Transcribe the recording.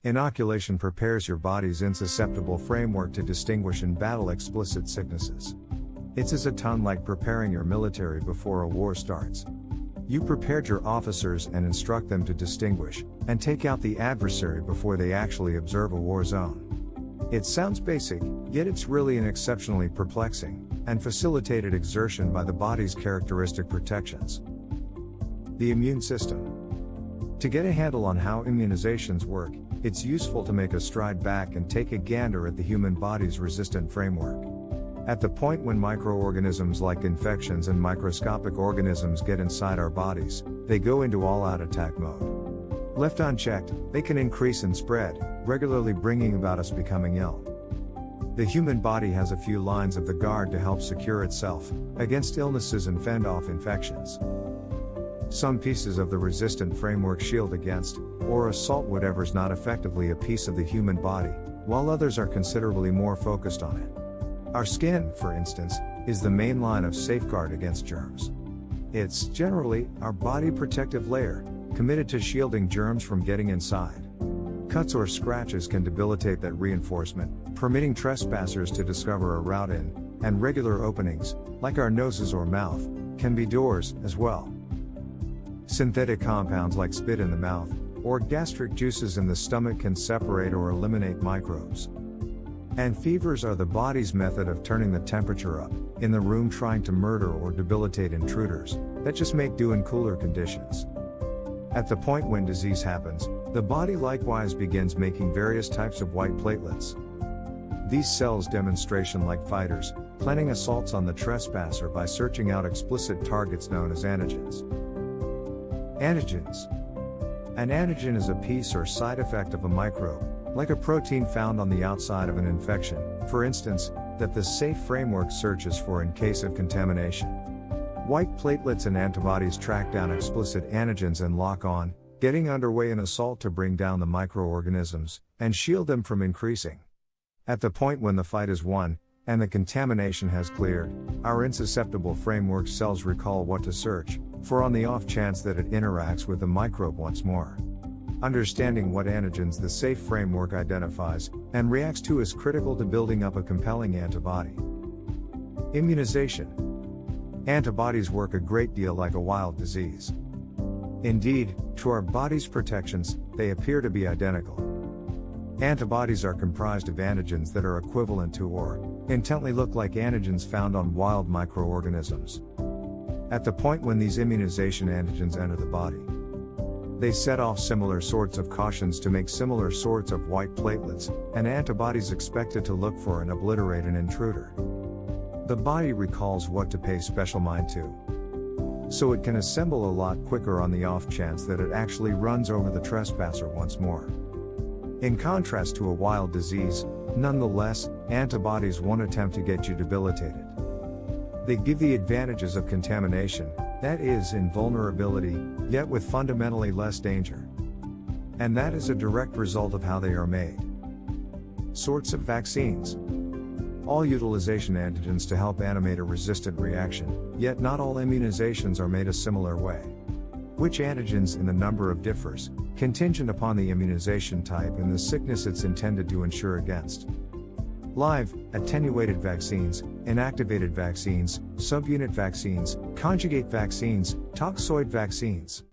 Inoculation prepares your body's insusceptible framework to distinguish and battle explicit sicknesses. It's as a ton like preparing your military before a war starts. You prepared your officers and instruct them to distinguish and take out the adversary before they actually observe a war zone. It sounds basic, yet it's really an exceptionally perplexing and facilitated exertion by the body's characteristic protections. The immune system. To get a handle on how immunizations work, it's useful to make a stride back and take a gander at the human body's resistant framework. At the point when microorganisms like infections and microscopic organisms get inside our bodies, they go into all-out attack mode. Left unchecked, they can increase and spread, regularly bringing about us becoming ill. The human body has a few lines of the guard to help secure itself against illnesses and fend off infections. Some pieces of the resistant framework shield against or assault whatever's not effectively a piece of the human body, while others are considerably more focused on it. Our skin, for instance, is the main line of safeguard against germs. It's generally our body protective layer, committed to shielding germs from getting inside. Cuts or scratches can debilitate that reinforcement, permitting trespassers to discover a route in, and regular openings, like our noses or mouth, can be doors as well. Synthetic compounds like spit in the mouth, or gastric juices in the stomach can separate or eliminate microbes. And fevers are the body's method of turning the temperature up in the room, trying to murder or debilitate intruders that just make do in cooler conditions. At the point when disease happens, the body likewise begins making various types of white platelets. These cells demonstration like fighters, planning assaults on the trespasser by searching out explicit targets known as antigens. Antigens. An antigen is a piece or side effect of a microbe, like a protein found on the outside of an infection, for instance, that the safe framework searches for in case of contamination. White platelets and antibodies track down explicit antigens and lock on, getting underway an assault to bring down the microorganisms and shield them from increasing. At the point when the fight is won, and the contamination has cleared, our insusceptible framework cells recall what to search for on the off chance that it interacts with the microbe once more. Understanding what antigens the safe framework identifies and reacts to is critical to building up a compelling antibody. Immunization. Antibodies work a great deal like a wild disease. Indeed, to our body's protections, they appear to be identical. Antibodies are comprised of antigens that are equivalent to or intently look like antigens found on wild microorganisms. At the point when these immunization antigens enter the body, they set off similar sorts of cautions to make similar sorts of white platelets, and antibodies expected to look for and obliterate an intruder. The body recalls what to pay special mind to, so it can assemble a lot quicker on the off chance that it actually runs over the trespasser once more. In contrast to a wild disease, nonetheless, antibodies won't attempt to get you debilitated. They give the advantages of contamination, that is, invulnerability, yet with fundamentally less danger. And that is a direct result of how they are made. Sorts of vaccines. All utilization antigens to help animate a resistant reaction, yet not all immunizations are made a similar way. Which antigens in the number of differs, contingent upon the immunization type and the sickness it's intended to insure against. Live, attenuated vaccines, inactivated vaccines, subunit vaccines, conjugate vaccines, toxoid vaccines.